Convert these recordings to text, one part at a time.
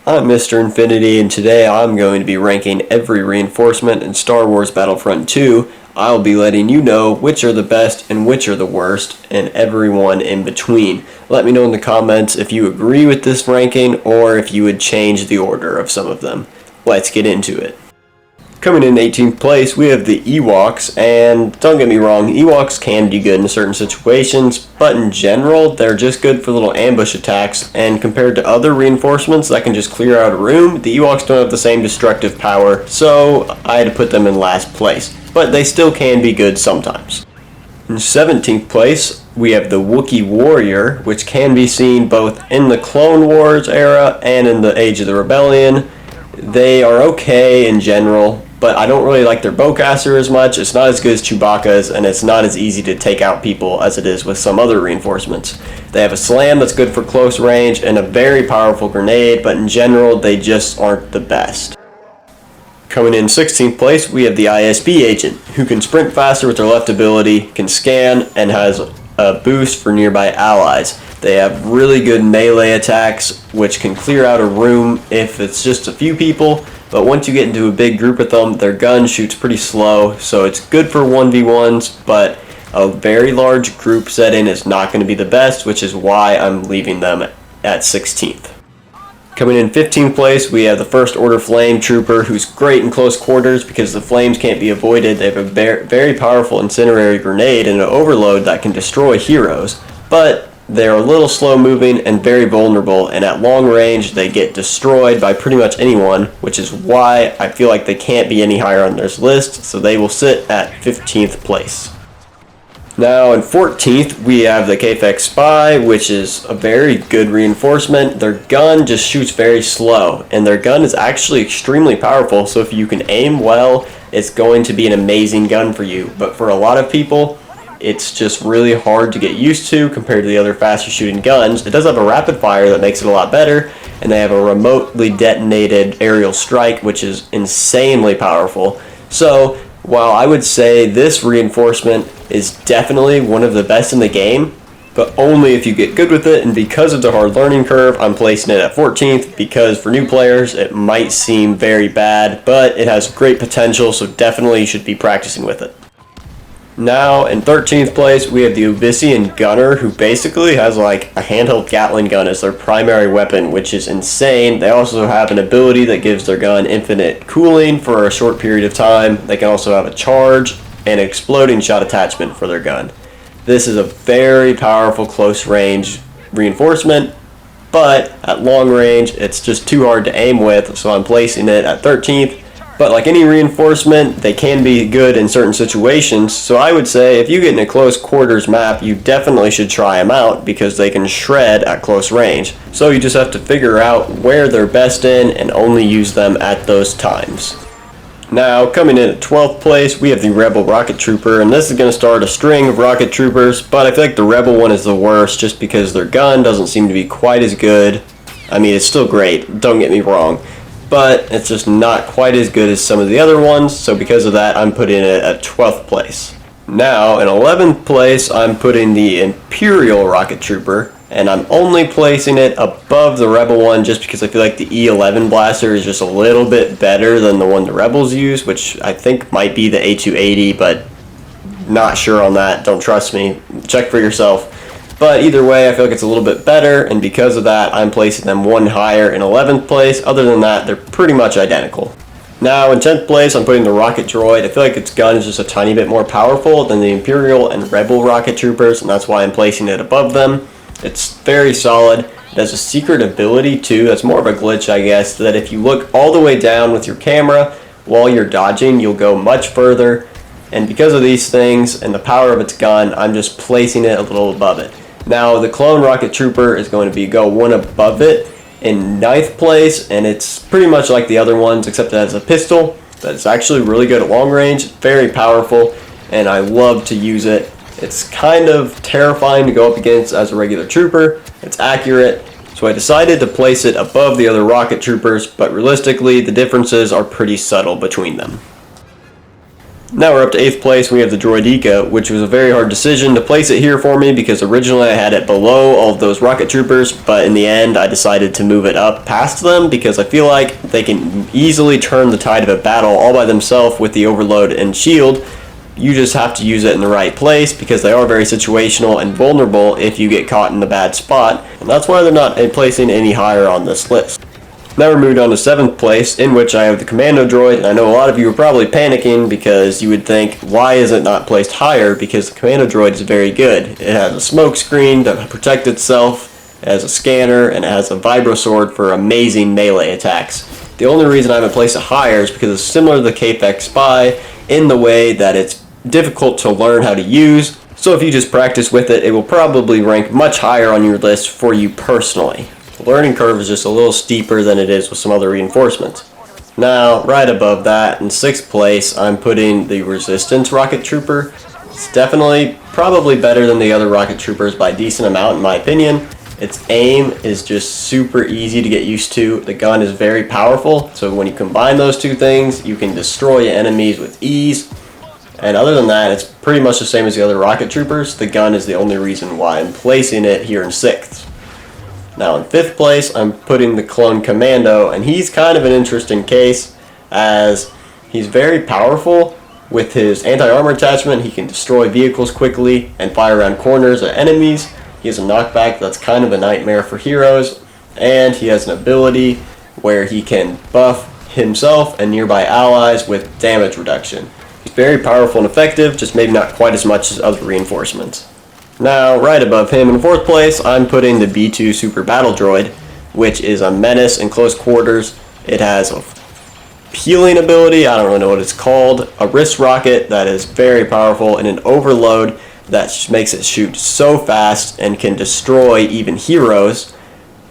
I'm Mr. Infinity, and today I'm going to be ranking every reinforcement in Star Wars Battlefront 2. I'll be letting you know which are the best and which are the worst, and everyone in between. Let me know in the comments if you agree with this ranking or if you would change the order of some of them. Let's get into it. Coming in 18th place, we have the Ewoks, and don't get me wrong, Ewoks can be good in certain situations, but in general, they're just good for little ambush attacks, and compared to other reinforcements that can just clear out a room, the Ewoks don't have the same destructive power, so I had to put them in last place, but they still can be good sometimes. In 17th place, we have the Wookiee Warrior, which can be seen both in the Clone Wars era and in the Age of the Rebellion. They are okay in general, but I don't really like their bowcaster as much. It's not as good as Chewbacca's, and it's not as easy to take out people as it is with some other reinforcements. They have a slam that's good for close range and a very powerful grenade, but in general, they just aren't the best. Coming in 16th place, we have the ISB agent, who can sprint faster with their left ability, can scan, and has a boost for nearby allies. They have really good melee attacks, which can clear out a room if it's just a few people, but once you get into a big group with them, their gun shoots pretty slow, so it's good for 1v1s, but a very large group setting is not going to be the best, which is why I'm leaving them at 16th. Coming in 15th place, we have the First Order Flame Trooper, who's great in close quarters because the flames can't be avoided. They have a very powerful incendiary grenade and an overload that can destroy heroes, but they're a little slow moving and very vulnerable, and at long range they get destroyed by pretty much anyone, which is why I feel like they can't be any higher on this list, so they will sit at 15th place. Now in 14th, we have the KFX Spy, which is a very good reinforcement. Their gun just shoots very slow, and their gun is actually extremely powerful, so if you can aim well, it's going to be an amazing gun for you. But for a lot of people, it's just really hard to get used to compared to the other faster shooting guns. It does have a rapid fire that makes it a lot better, and they have a remotely detonated aerial strike, which is insanely powerful. So while I would say this reinforcement is definitely one of the best in the game, but only if you get good with it, and because of the hard learning curve, I'm placing it at 14th, because for new players, it might seem very bad, but it has great potential, so definitely you should be practicing with it. Now, in 13th place, we have the Uvisian Gunner, who basically has like a handheld Gatling gun as their primary weapon, which is insane. They also have an ability that gives their gun infinite cooling for a short period of time. They can also have a charge and an exploding shot attachment for their gun. This is a very powerful close range reinforcement, but at long range, it's just too hard to aim with, so I'm placing it at 13th. But like any reinforcement, they can be good in certain situations, so I would say if you get in a close quarters map, you definitely should try them out because they can shred at close range. So you just have to figure out where they're best in and only use them at those times. Now, coming in at 12th place, we have the Rebel Rocket Trooper, and this is going to start a string of Rocket Troopers, but I feel like the Rebel one is the worst just because their gun doesn't seem to be quite as good. I mean, it's still great, don't get me wrong, but it's just not quite as good as some of the other ones, so because of that, I'm putting it at 12th place. Now, in 11th place, I'm putting the Imperial Rocket Trooper, and I'm only placing it above the Rebel one just because I feel like the E11 blaster is just a little bit better than the one the Rebels use, which I think might be the A280, but not sure on that, don't trust me, check for yourself. But either way, I feel like it's a little bit better, and because of that, I'm placing them one higher in 11th place. Other than that, they're pretty much identical. Now, in 10th place, I'm putting the Rocket Droid. I feel like its gun is just a tiny bit more powerful than the Imperial and Rebel Rocket Troopers, and that's why I'm placing it above them. It's very solid. It has a secret ability, too, that's more of a glitch, I guess, that if you look all the way down with your camera while you're dodging, you'll go much further. And because of these things and the power of its gun, I'm just placing it a little above it. Now, the Clone Rocket Trooper is going to go one above it in 9th place, and it's pretty much like the other ones, except it has a pistol that's actually really good at long range, very powerful, and I love to use it. It's kind of terrifying to go up against as a regular trooper. It's accurate, so I decided to place it above the other rocket troopers, but realistically, the differences are pretty subtle between them. Now we're up to 8th place. We have the Droideka, which was a very hard decision to place it here for me because originally I had it below all of those rocket troopers, but in the end I decided to move it up past them because I feel like they can easily turn the tide of a battle all by themselves with the overload and shield. You just have to use it in the right place because they are very situational and vulnerable if you get caught in a bad spot, and that's why they're not placing any higher on this list. Now we're moved on to 7th place, in which I have the commando droid, and I know a lot of you are probably panicking because you would think, why is it not placed higher? Because the commando droid is very good. It has a smoke screen to protect itself, it has a scanner, and it has a vibro sword for amazing melee attacks. The only reason I haven't placed it higher is because it's similar to the Capex Spy in the way that it's difficult to learn how to use, so if you just practice with it, it will probably rank much higher on your list for you personally. The learning curve is just a little steeper than it is with some other reinforcements. Now, right above that, in 6th place, I'm putting the Resistance Rocket Trooper. It's definitely probably better than the other rocket troopers by a decent amount in my opinion. Its aim is just super easy to get used to. The gun is very powerful, so when you combine those two things, you can destroy enemies with ease. And other than that, it's pretty much the same as the other rocket troopers. The gun is the only reason why I'm placing it here in 6th. Now in 5th place, I'm putting the Clone Commando, and he's kind of an interesting case as he's very powerful with his anti-armor attachment. He can destroy vehicles quickly and fire around corners at enemies. He has a knockback that's kind of a nightmare for heroes, and he has an ability where he can buff himself and nearby allies with damage reduction. He's very powerful and effective, just maybe not quite as much as other reinforcements. Now, right above him in 4th place, I'm putting the B2 Super Battle Droid, which is a menace in close quarters. It has a healing ability, I don't really know what it's called, a wrist rocket that is very powerful, and an overload that makes it shoot so fast and can destroy even heroes.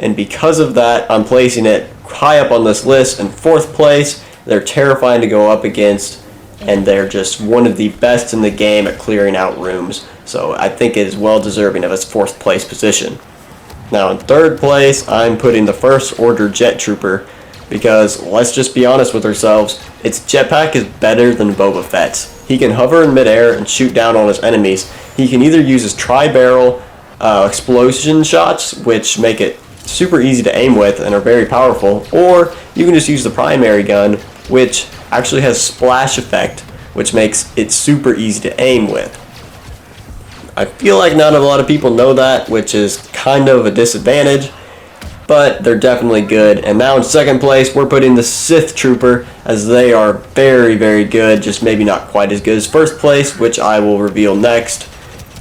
And because of that, I'm placing it high up on this list in 4th place. They're terrifying to go up against, and they're just one of the best in the game at clearing out rooms. So I think it is well deserving of its 4th place position. Now in 3rd place, I'm putting the First Order Jet Trooper because let's just be honest with ourselves, its jetpack is better than Boba Fett's. He can hover in midair and shoot down on his enemies. He can either use his tri-barrel explosion shots, which make it super easy to aim with and are very powerful, or you can just use the primary gun, which actually has splash effect, which makes it super easy to aim with. I feel like not a lot of people know that, which is kind of a disadvantage, but they're definitely good. And now in 2nd place, we're putting the Sith Trooper, as they are very, very good, just maybe not quite as good as 1st place, which I will reveal next.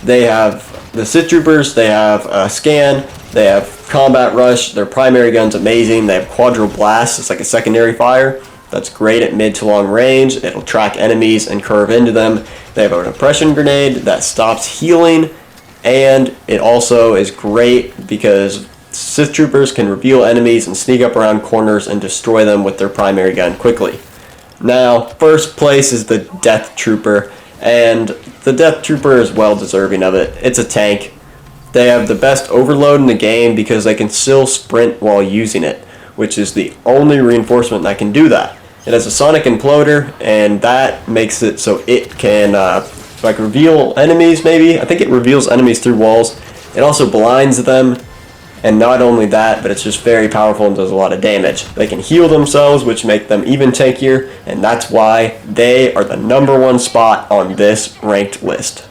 They have the Sith Troopers, they have a scan, they have combat rush, their primary gun's amazing, they have quadro blast, it's like a secondary fire. That's great at mid to long range. It'll track enemies and curve into them. They have an oppression grenade that stops healing, and it also is great because Sith Troopers can reveal enemies and sneak up around corners and destroy them with their primary gun quickly. Now, 1st place is the Death Trooper, and the Death Trooper is well deserving of it. It's a tank. They have the best overload in the game because they can still sprint while using it, which is the only reinforcement that can do that. It has a sonic imploder, and that makes it so it can reveal enemies maybe. I think it reveals enemies through walls. It also blinds them, and not only that, but it's just very powerful and does a lot of damage. They can heal themselves, which make them even tankier, and that's why they are the #1 spot on this ranked list.